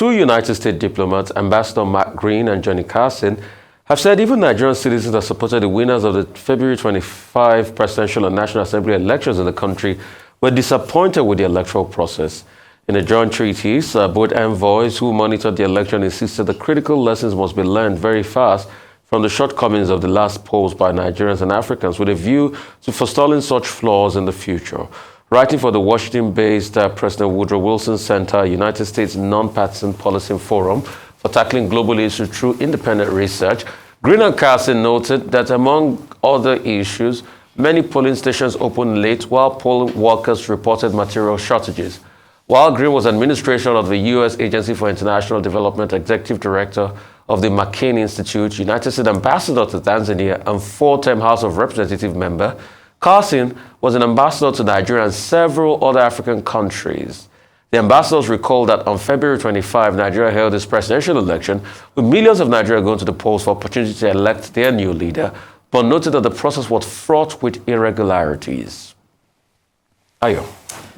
Two United States diplomats, Ambassador Mark Green and Johnny Carson, have said even Nigerian citizens that supported the winners of the February 25 presidential and National Assembly elections in the country were disappointed with the electoral process. In a joint treatise, both envoys who monitored the election insisted the critical lessons must be learned very fast from the shortcomings of the last polls by Nigerians and Africans with a view to forestalling such flaws in the future. Writing for the Washington-based President Woodrow Wilson Center, United States Nonpartisan Policing Forum for tackling global issues through independent research, Green and Carson noted that among other issues, many polling stations opened late while polling workers reported material shortages. While Green was administrator of the U.S. Agency for International Development, executive director of the McCain Institute, United States ambassador to Tanzania, and four-term House of Representative member, Carson was an ambassador to Nigeria and several other African countries. The ambassadors recalled that on February 25, Nigeria held its presidential election, with millions of Nigerians going to the polls for opportunity to elect their new leader, but noted that the process was fraught with irregularities. Ayo,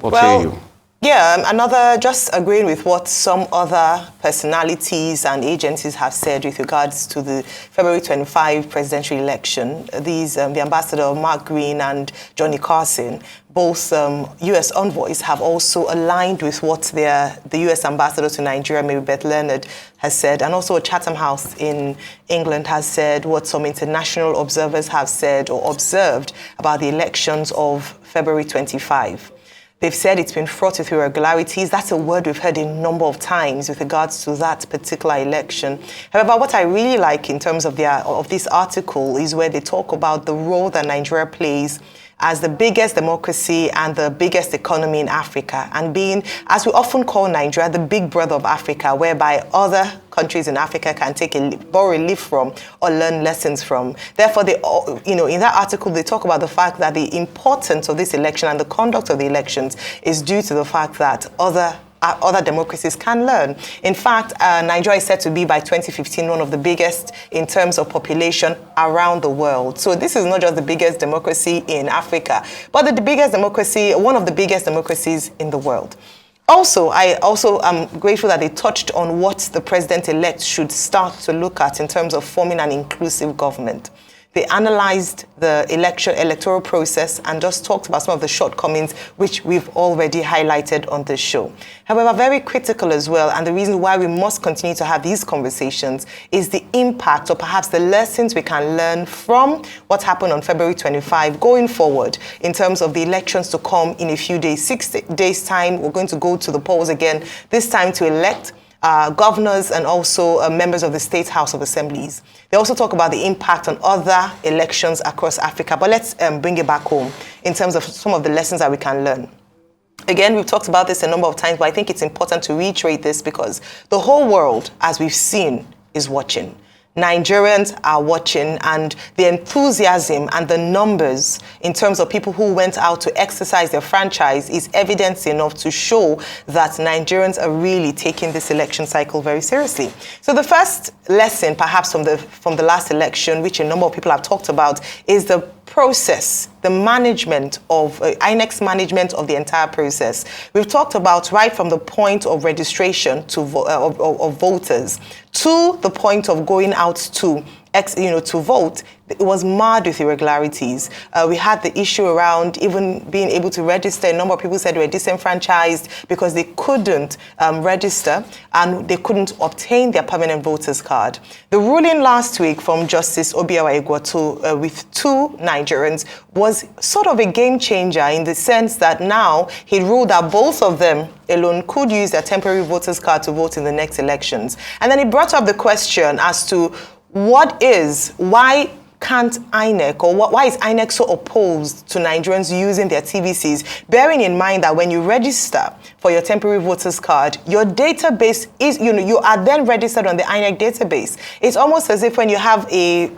what say you? Yeah, just agreeing with what some other personalities and agencies have said with regards to the February 25 presidential election. These, the Ambassador Mark Green and Johnny Carson, both U.S. envoys, have also aligned with what the U.S. Ambassador to Nigeria, Mary Beth Leonard, has said, and also Chatham House in England has said, what some international observers have said or observed about the elections of February 25. They've said it's been fraught with irregularities. That's a word we've heard a number of times with regards to that particular election. However, what I really like in terms of this article is where they talk about the role that Nigeria plays as the biggest democracy and the biggest economy in Africa, and being, as we often call Nigeria, the big brother of Africa, whereby other countries in Africa can borrow a leaf from or learn lessons from. Therefore, in that article, they talk about the fact that the importance of this election and the conduct of the elections is due to the fact that other democracies can learn. In fact, Nigeria is said to be by 2015 one of the biggest in terms of population around the world. So this is not just the biggest democracy in Africa, but the biggest democracy, one of the biggest democracies in the world. Also, I am grateful that they touched on what the president-elect should start to look at in terms of forming an inclusive government. They analyzed the electoral process and just talked about some of the shortcomings which we've already highlighted on this show. However, very critical as well, and the reason why we must continue to have these conversations is the impact or perhaps the lessons we can learn from what happened on February 25 going forward in terms of the elections to come in a few days, 6 days' time. We're going to go to the polls again, this time to elect governors and also members of the State House of Assemblies. They also talk about the impact on other elections across Africa. But let's bring it back home in terms of some of the lessons that we can learn. Again, we've talked about this a number of times, but I think it's important to reiterate this because the whole world, as we've seen, is watching. Nigerians are watching, and the enthusiasm and the numbers in terms of people who went out to exercise their franchise is evidence enough to show that Nigerians are really taking this election cycle very seriously. So the first lesson, perhaps from the last election, which a number of people have talked about, is the process, the management of INEC's management of the entire process. We've talked about right from the point of registration to of voters to the point of going out to vote. It was marred with irregularities. We had the issue around even being able to register. A number of people said they were disenfranchised because they couldn't register and they couldn't obtain their permanent voters card. The ruling last week from Justice Obiawa Egwoto with two Nigerians was sort of a game changer in the sense that now he ruled that both of them alone could use their temporary voters card to vote in the next elections. And then he brought up the question as to why can't INEC, or why is INEC so opposed to Nigerians using their TVCs, bearing in mind that when you register for your temporary voters card, your database is, you are then registered on the INEC database. It's almost as if when you have a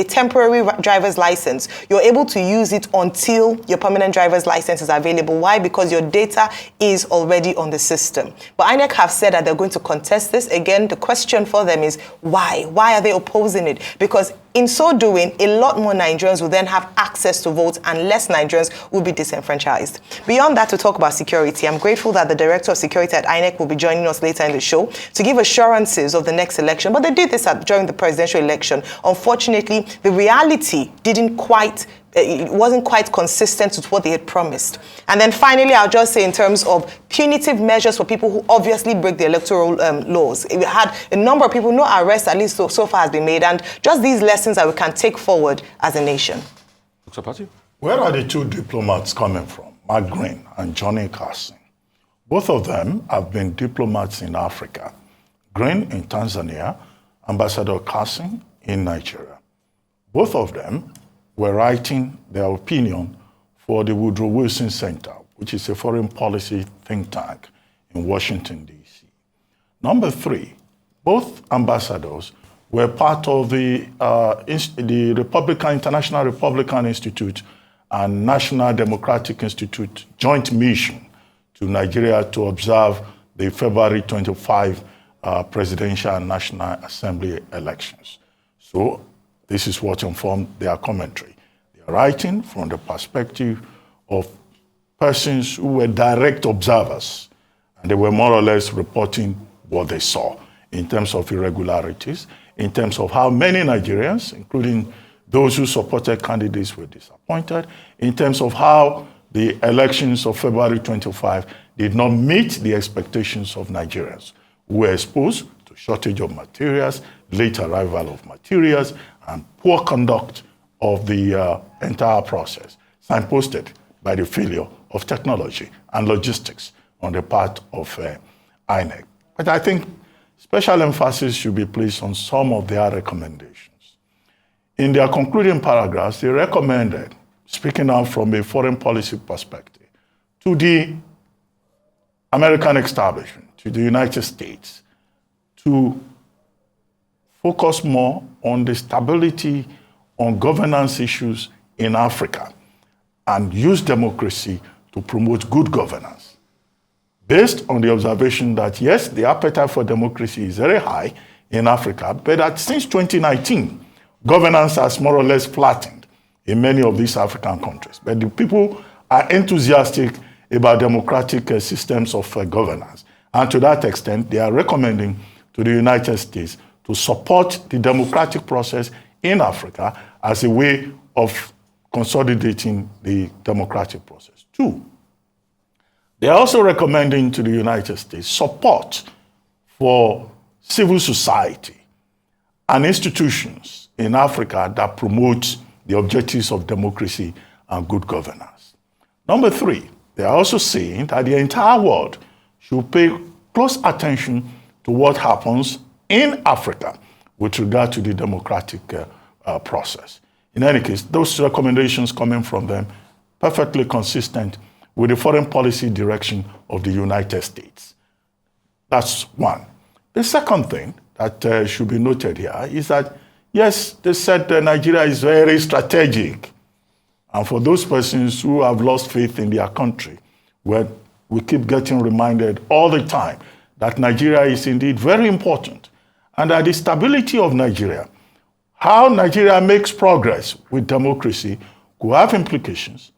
temporary driver's license, you're able to use it until your permanent driver's license is available. Why? Because your data is already on the system. But INEC have said that they're going to contest this. Again, the question for them is why? Why are they opposing it? Because in so doing, a lot more Nigerians will then have access to votes and less Nigerians will be disenfranchised. Beyond that, to talk about security, I'm grateful that the Director of Security at INEC will be joining us later in the show to give assurances of the next election. But they did this during the presidential election. Unfortunately, the reality it wasn't quite consistent with what they had promised. And then finally, I'll just say in terms of punitive measures for people who obviously break the electoral laws. We had a number of people, no arrests at least so far has been made, and just these lessons that we can take forward as a nation. Dr. Patti? Where are the two diplomats coming from, Mark Green and Johnny Carson? Both of them have been diplomats in Africa. Green in Tanzania, Ambassador Carson in Nigeria. Both of them were writing their opinion for the Woodrow Wilson Center, which is a foreign policy think tank in Washington, D.C. Number three, both ambassadors were part of the International Republican Institute and National Democratic Institute joint mission to Nigeria to observe the February 25 presidential and National Assembly elections. So this is what informed their commentary. They are writing from the perspective of persons who were direct observers, and they were more or less reporting what they saw in terms of irregularities, in terms of how many Nigerians, including those who supported candidates, were disappointed, in terms of how the elections of February 25 did not meet the expectations of Nigerians who were exposed to shortage of materials, late arrival of materials, and poor conduct of the entire process, signposted by the failure of technology and logistics on the part of INEC. But I think special emphasis should be placed on some of their recommendations. In their concluding paragraphs, they recommended, speaking out from a foreign policy perspective, to the American establishment, to the United States, to focus more on the stability, on governance issues in Africa, and use democracy to promote good governance. Based on the observation that, yes, the appetite for democracy is very high in Africa, but that since 2019, governance has more or less flattened in many of these African countries. But the people are enthusiastic about democratic systems of governance. And to that extent, they are recommending to the United States to support the democratic process in Africa as a way of consolidating the democratic process. Two, they are also recommending to the United States support for civil society and institutions in Africa that promote the objectives of democracy and good governance. Number three, they are also saying that the entire world should pay close attention to what happens in Africa with regard to the democratic process. In any case, those recommendations coming from them perfectly consistent with the foreign policy direction of the United States. That's one. The second thing that should be noted here is that, yes, they said Nigeria is very strategic. And for those persons who have lost faith in their country, where we keep getting reminded all the time that Nigeria is indeed very important, and that the stability of Nigeria, how Nigeria makes progress with democracy, could have implications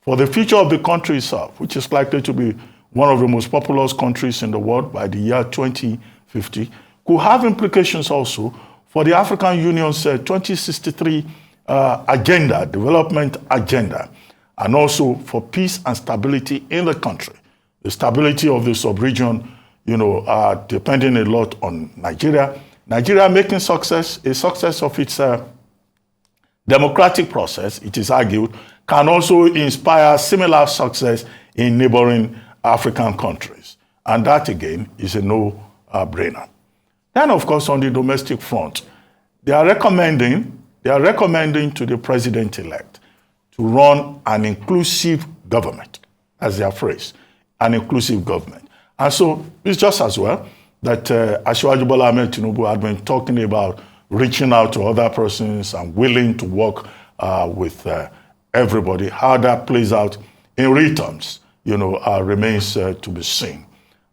for the future of the country itself, which is likely to be one of the most populous countries in the world by the year 2050, could have implications also for the African Union's 2063 agenda, development agenda, and also for peace and stability in the country. The stability of the sub-region, depending a lot on Nigeria. Nigeria making a success of its democratic process, it is argued, can also inspire similar success in neighboring African countries. And that, again, is a no-brainer. Then, of course, on the domestic front, they are recommending to the president-elect to run an inclusive government, as their phrase, an inclusive government. And so it's just as well that Asiwaju Bola Ahmed Tinubu had been talking about reaching out to other persons and willing to work with everybody. How that plays out in real terms, remains to be seen.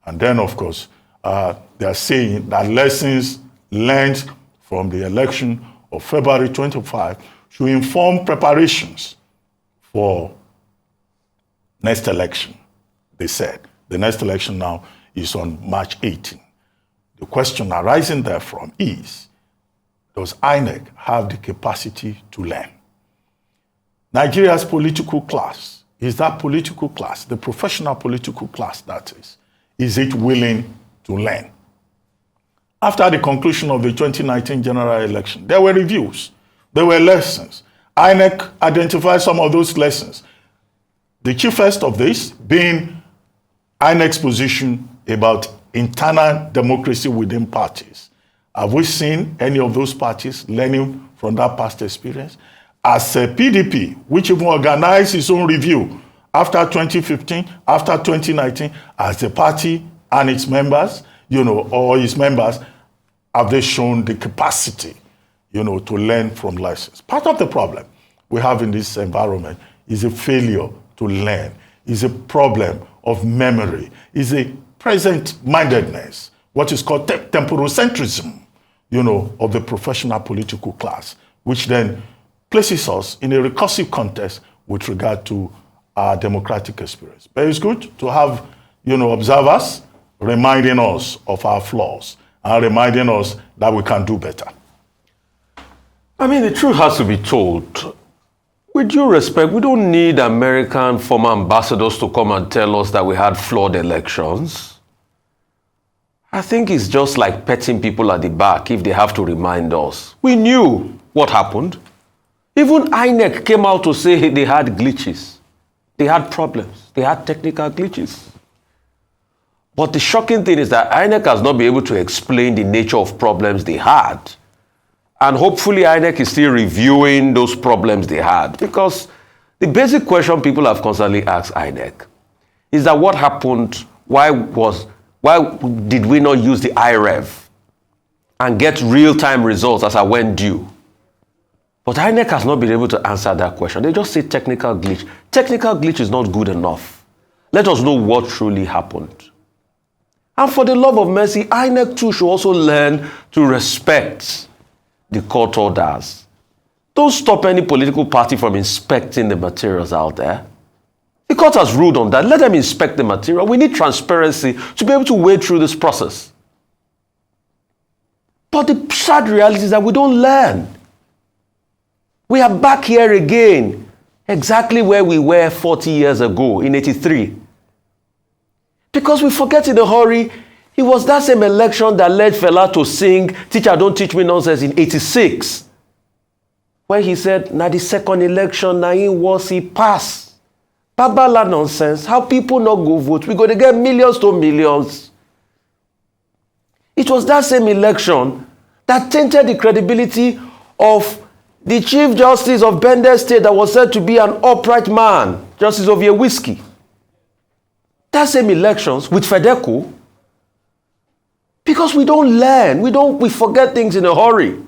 And then, of course, they are saying that lessons learned from the election of February 25 should inform preparations for next election, they said. The next election now is on March 18. The question arising therefrom is, does INEC have the capacity to learn? Nigeria's political class, is that political class, the professional political class that is it willing to learn? After the conclusion of the 2019 general election, there were reviews, there were lessons. INEC identified some of those lessons. The chiefest of this being INEC's position about internal democracy within parties. Have we seen any of those parties learning from that past experience? As a PDP, which even organized its own review after 2015, after 2019, as a party and its members, or its members, have they shown the capacity, to learn from lessons? Part of the problem we have in this environment is a failure to learn, is a problem of memory, is a present-mindedness, what is called temporocentrism, of the professional political class, which then places us in a recursive context with regard to our democratic experience. But it's good to have, observers reminding us of our flaws and reminding us that we can do better. I mean, the truth has to be told. With due respect, we don't need American former ambassadors to come and tell us that we had flawed elections. I think it's just like petting people at the back if they have to remind us. We knew what happened. Even INEC came out to say they had glitches. They had problems. They had technical glitches. But the shocking thing is that INEC has not been able to explain the nature of problems they had. And hopefully INEC is still reviewing those problems they had. Because the basic question people have constantly asked INEC is that what happened, why did we not use the IREV and get real-time results as I went due? But INEC has not been able to answer that question. They just say technical glitch. Technical glitch is not good enough. Let us know what truly happened. And for the love of mercy, INEC too should also learn to respect the court orders. Don't stop any political party from inspecting the materials out there. The court has ruled on that. Let them inspect the material. We need transparency to be able to wade through this process. But the sad reality is that we don't learn. We are back here again, exactly where we were 40 years ago in 83. Because we forget in a hurry, it was that same election that led Fela to sing "Teacher Don't Teach Me Nonsense" in 86. When he said, "Na the second election, na him was he pass." Babala nonsense, how people not go vote. We're going to get millions to millions. It was that same election that tainted the credibility of the Chief Justice of Bendel State that was said to be an upright man, Justice Oviewhisky. That same elections with Fedeco, because we don't learn, we forget things in a hurry.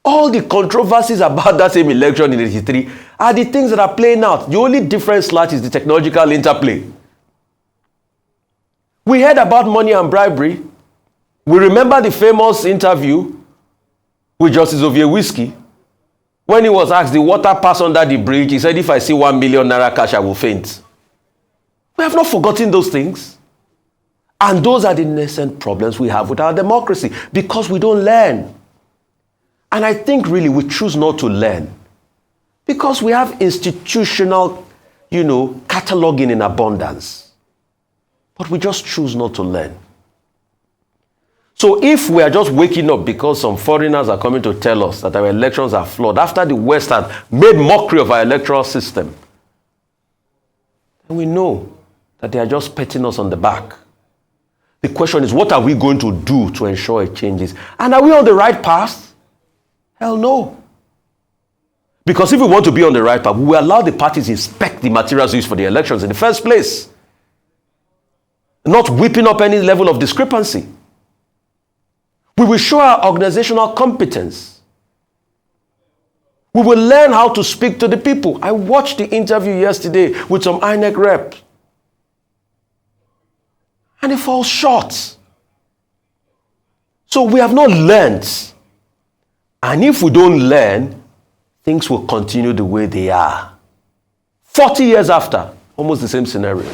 All the controversies about that same election in 83 are the things that are playing out. The only difference slight is the technological interplay. We heard about money and bribery. We remember the famous interview with Justice Oviewhisky. When he was asked, the water pass under the bridge, he said, "If I see 1 million naira cash, I will faint." We have not forgotten those things. And those are the nascent problems we have with our democracy, because we don't learn. And I think really we choose not to learn because we have institutional, cataloging in abundance. But we just choose not to learn. So if we are just waking up because some foreigners are coming to tell us that our elections are flawed, after the West had made mockery of our electoral system, then we know that they are just patting us on the back. The question is, what are we going to do to ensure it changes? And are we on the right path? Hell no. Because if we want to be on the right path, we will allow the parties to inspect the materials used for the elections in the first place. Not whipping up any level of discrepancy. We will show our organizational competence. We will learn how to speak to the people. I watched the interview yesterday with some INEC reps. And it falls short. So we have not learned. And if we don't learn, things will continue the way they are. 40 years after, almost the same scenarios.